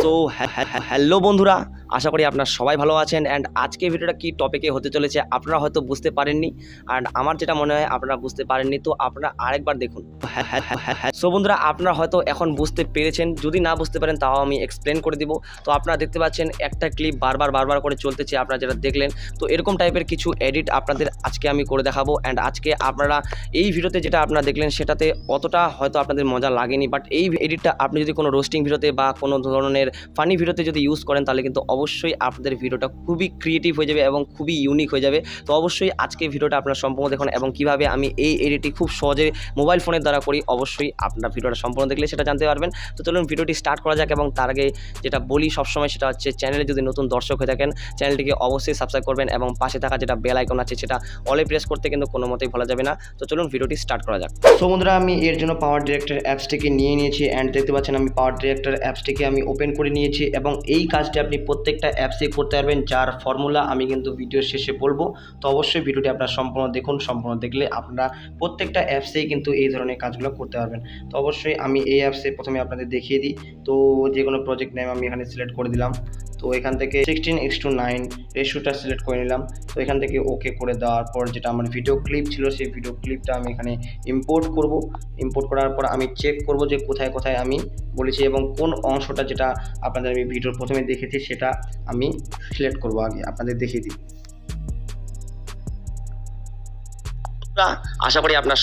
So hello বন্ধুরা, আশা করি আপনারা সবাই ভালো আছেন। অ্যান্ড আজকে ভিডিওটা কি টপিকে হতে চলেছে আপনারা হয়তো বুঝতে পারেননি, অ্যান্ড আমার যেটা মনে হয় আপনারা বুঝতে পারেননি, তো আপনারা আরেকবার দেখুন। সো বন্ধুরা, আপনারা হয়তো এখন বুঝতে পেরেছেন, যদি না বুঝতে পারেন তাও আমি এক্সপ্লেন করে দিব। তো আপনারা দেখতে পাচ্ছেন একটা ক্লিপ বারবার করে চলতেছে, আপনারা যেটা দেখলেন। তো এরকম টাইপের কিছু এডিট আপনাদের আজকে আমি করে দেখাবো। অ্যান্ড আজকে আপনারা এই ভিডিওতে যেটা আপনারা দেখলেন সেটাতে অতটা হয়তো আপনাদের মজা লাগেনি, বাট এই এডিটটা আপনি যদি কোনো রোস্টিং ভিডিওতে বা কোনো ধরনের ফানি ভিডিওতে যদি ইউজ করেন তাহলে কিন্তু অবশ্যই আপনাদের ভিডিওটা খুবই ক্রিয়েটিভ হয়ে যাবে এবং খুবই ইউনিক হয়ে যাবে। তো অবশ্যই আজকে ভিডিওটা আপনারা সম্পূর্ণ দেখুন, এবং কিভাবে আমি এই এডিটটি খুব সহজে মোবাইল ফোনের দ্বারা করি, অবশ্যই আপনারা ভিডিওটা সম্পূর্ণ দেখলে সেটা জানতে পারবেন। তো চলুন ভিডিওটি স্টার্ট করা যাক। এবং তার আগে যেটা বলি সবসময় সেটা হচ্ছে, চ্যানেলে যদি নতুন দর্শক হয়ে থাকেন চ্যানেলটিকে অবশ্যই সাবস্ক্রাইব করবেন, এবং পাশে থাকা যেটা বেল আইকন আছে সেটা অলে প্রেস করতে কিন্তু কোনো মতেই ভোলা যাবে না। তো চলুন ভিডিওটি স্টার্ট করা যাক। সো বন্ধুরা, আমি এর জন্য পাওয়ার ডিরেক্টর অ্যাপসটিকে নিয়ে নিয়েছি। অ্যান্ড দেখতে পাচ্ছেন আমি পাওয়ার ডিরেক্টর অ্যাপসটিকে আমি ওপেন করে নিয়েছি, এবং এই কাজটি আপনি প্রত্যেকটা অ্যাপসেই করতে পারবেন, যার ফর্মুলা আমি কিন্তু ভিডিওর শেষে বলবো। তো অবশ্যই ভিডিওটি আপনারা সম্পূর্ণ দেখুন, সম্পূর্ণ দেখলে আপনারা প্রত্যেকটা অ্যাপসেই কিন্তু এই ধরনের কাজগুলো করতে পারবেন। তো অবশ্যই আমি এই অ্যাপসে প্রথমে আপনাদের দেখিয়ে দিই। তো যে কোনো প্রজেক্ট নেম আমি এখানে সিলেক্ট করে দিলাম। তো এখান থেকে 16:9 রেশিওটা সিলেক্ট করে নিলাম। তো এখান থেকে ওকে করে দেওয়ার পর যেটা আমার ভিডিও ক্লিপ ছিল সেই ভিডিও ক্লিপটা আমি এখানে ইম্পোর্ট করব। ইম্পোর্ট করার পর আমি চেক করব যে কোথায় কোথায় আমি বলেছি, এবং কোন অংশটা যেটা আপনাদের আমি ভিডিওর প্রথমে দেখেছি সেটা আমি সিলেক্ট করব। আগে আপনাদের দেখিয়ে দিই। আশা করি আপনার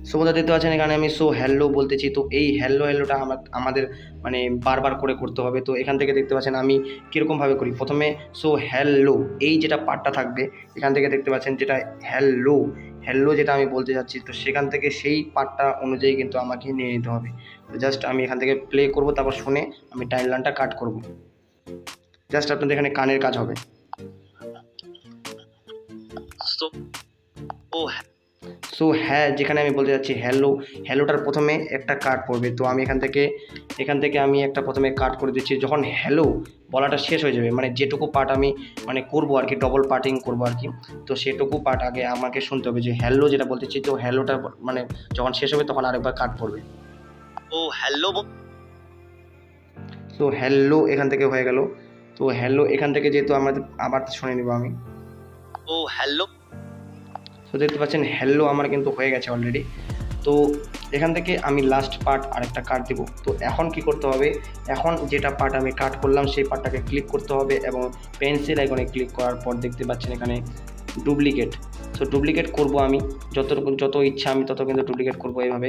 সো বন্ধুরা দেখতে পাচ্ছেন এখানে আমি সো হ্যালো বলতেছি। তো এই হ্যালোটা আমাদের মানে বারবার করে করতে হবে। তো এখান থেকে দেখতে পাচ্ছেন আমি কীরকমভাবে করি। প্রথমে সো হ্যালো, এই যেটা পার্টটা থাকবে এখান থেকে দেখতে পাচ্ছেন যেটা হ্যালো যেটা আমি বলতে যাচ্ছি, তো সেখান থেকে সেই পার্টটা অনুযায়ী কিন্তু আমাকে নিয়ে নিতে হবে। তো জাস্ট আমি এখান থেকে প্লে করব, তারপর শুনে আমি টাইমলাইনটা কাট করব। জাস্ট আপনাদের এখানে কানের কাজ হবে। সো হ্যাঁ, যেখানে আমি বলতে যাচ্ছি হ্যালোটার প্রথমে একটা কাট পড়বে। তো আমি এখান থেকে আমি একটা প্রথমে কাট করে দিচ্ছি। যখন হ্যালো বলাটা শেষ হয়ে যাবে, মানে যেটুকু পার্ট আমি মানে করবো আর কি, ডবল পার্টিং করবো আর কি, তো সেটুকু পার্ট আগে আমাকে শুনতে হবে যে হ্যালো যেটা বলতেছি। তো হ্যালোটা মানে যখন শেষ হবে তখন আরেকবার কাট পড়বে। তো হ্যালো এখান থেকে হয়ে গেল। তো হ্যালো এখান থেকে যেহেতু আমাদের আবার শুনে নেব আমি। তো দেখতে পাচ্ছেন হ্যালো আমার কিন্তু হয়ে গেছে অলরেডি। তো এখান থেকে আমি লাস্ট পার্ট আরেকটা কাট দেবো। তো এখন কি করতে হবে, এখন যেটা পার্ট আমি কাট করলাম সেই পার্টটাকে ক্লিক করতে হবে, এবং পেন্সিল আইকনে ক্লিক করার পর দেখতে পাচ্ছেন এখানে ডুপ্লিকেট। সো ডুপ্লিকেট করব আমি যত ইচ্ছা আমি তত কিন্তু ডুপ্লিকেট করবো এইভাবে।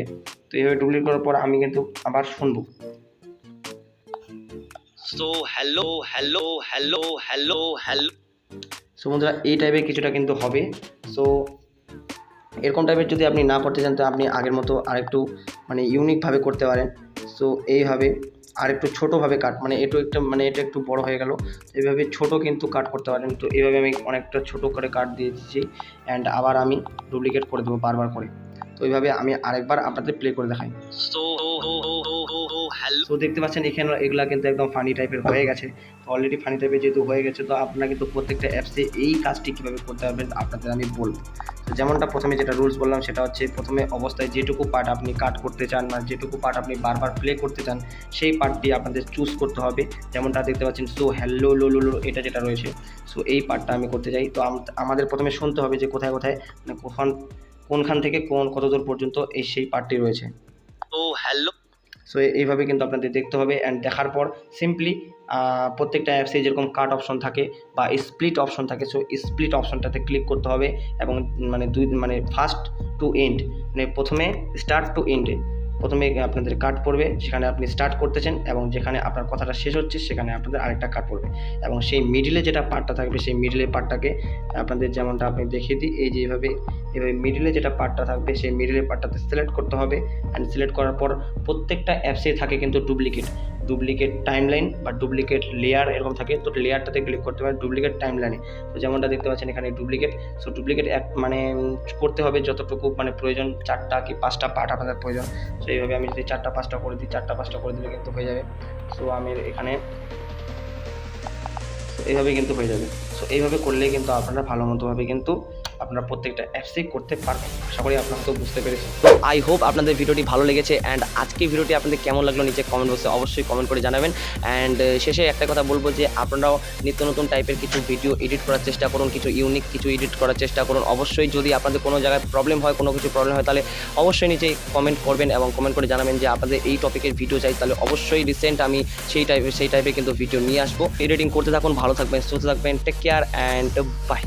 তো এইভাবে ডুপ্লিকেট করার পর আমি কিন্তু আবার শুনবো। সো সো বন্ধুরা, এই টাইপের কিছুটা কিন্তু হবে। সো এরকম টাইপের যদি আপনি না করতে চান তো আপনি আগের মতো আরেকটু মানে ইউনিকভাবে করতে পারেন। সো এইভাবে আরেকটু ছোটোভাবে কাট, মানে এটা একটু বড় হয়ে গেল, এইভাবে ছোট কিন্তু কাট করতে পারেন। তো এইভাবে আমি অনেকটা ছোট করে কাট দিয়ে দিচ্ছি, অ্যান্ড আবার আমি ডুপ্লিকেট করে দেবো বারবার করে। তো এইভাবে আমি আরেকবার আপনাদের প্লে করে দেখাই। তো দেখতে পাচ্ছেন এখানে এগুলা কিন্তু একদম ফানি টাইপের হয়ে গেছে। অলরেডি ফানি টাইপের যেহেতু হয়ে গেছে, তো আপনারা কিন্তু প্রত্যেকটা অ্যাপসে এই কাজটি কীভাবে করতে পারবেন আপনাদের আমি বলবো। তো যেমনটা প্রথমে যেটা রুলস বললাম সেটা হচ্ছে, প্রথমে অবস্থায় যেটুকু পার্ট আপনি কাট করতে চান, মানে যেটুকু পার্ট আপনি বারবার প্লে করতে চান সেই পার্টটি আপনাদের চুজ করতে হবে। যেমনটা দেখতে পাচ্ছেন সো হ্যালো লো এটা যেটা রয়েছে, সো এই পার্টটা আমি করতে চাই। তো আমাদের প্রথমে শুনতে হবে যে কোথায় কোথায় মানে কোনখান থেকে কতদূর পর্যন্ত সেই পার্টটি রয়েছে। সো এইভাবে কিন্তু আপনাদের দেখতে হবে। অ্যান্ড দেখার পর সিম্পলি প্রত্যেকটা অ্যাপসে যেরকম কাট অপশন থাকে বা স্প্লিট অপশন থাকে, সো স্প্লিট অপশনটাতে ক্লিক করতে হবে, এবং মানে ফার্স্ট টু এন্ড, মানে প্রথমে স্টার্ট টু এন্ডে প্রথমে আপনাদের কাট পড়বে, সেখানে আপনি স্টার্ট করতেছেন, এবং যেখানে আপনার কথাটা শেষ হচ্ছে সেখানে আপনাদের আরেকটা কাট পড়বে, এবং সেই মিডিলে যেটা পার্টটা থাকবে সেই মিডিলের পার্টটাকে আপনাদের যেমনটা আপনি দেখিয়ে দিই, এই যে এইভাবে মিডিলে যেটা পার্টটা থাকবে সেই মিডিলের পার্টটাতে সিলেক্ট করতে হবে। অ্যান্ড সিলেক্ট করার পর প্রত্যেকটা অ্যাপসে থাকে কিন্তু ডুপ্লিকেট টাইমলাইন বা ডুপ্লিকেট লেয়ার এরকম থাকে। তো লেয়ারটাতে ক্লিক করতে হবে ডুপ্লিকেট টাইমলাইনে। তো যেমনটা দেখতে পাচ্ছেন এখানে ডুপ্লিকেট। সো ডুপ্লিকেট মানে করতে হবে যতটুকু মানে প্রয়োজন, 4টা কি 5টা পার্ট আপনাদের প্রয়োজন। সো এইভাবে আমি যদি 4টা 5টা করে দিই, 4টা 5টা করে দিলে কিন্তু হয়ে যাবে। সো আমি এখানে এইভাবে কিন্তু হয়ে যাবে। সো এইভাবে করলে কিন্তু আপনারা ভালো মতোভাবে কিন্তু আপনারা প্রত্যেকটা অ্যাপসেই করতে পারবেন। আশা করি আপনারা হয়তো বুঝতে পেরেছেন। তো আই হোপ আপনাদের ভিডিওটি ভালো লেগেছে অ্যান্ড আজকের ভিডিওটি আপনাদের কেমন লাগলো নিচে কমেন্ট বক্সে অবশ্যই কমেন্ট করে জানাবেন। অ্যান্ড শেষে একটা কথা বলবো যে আপনারাও নিত্য নতুন টাইপের কিছু ভিডিও এডিট করার চেষ্টা করুন, কিছু ইউনিক কিছু এডিট করার চেষ্টা করুন। অবশ্যই যদি আপনাদের কোনো জায়গায় প্রবলেম হয়, কোনো কিছু প্রবলেম হয়, তাহলে অবশ্যই নিচে কমেন্ট করবেন এবং কমেন্ট করে জানাবেন যে আপনাদের এই টপিকের ভিডিও চাই। তাহলে অবশ্যই রিসেন্ট আমি সেই টাইপের কিন্তু ভিডিও নিয়ে আসবো। এডিটিং করতে থাকুন, ভালো থাকবেন, সুস্থ থাকবেন, টেক কেয়ার অ্যান্ড বাই।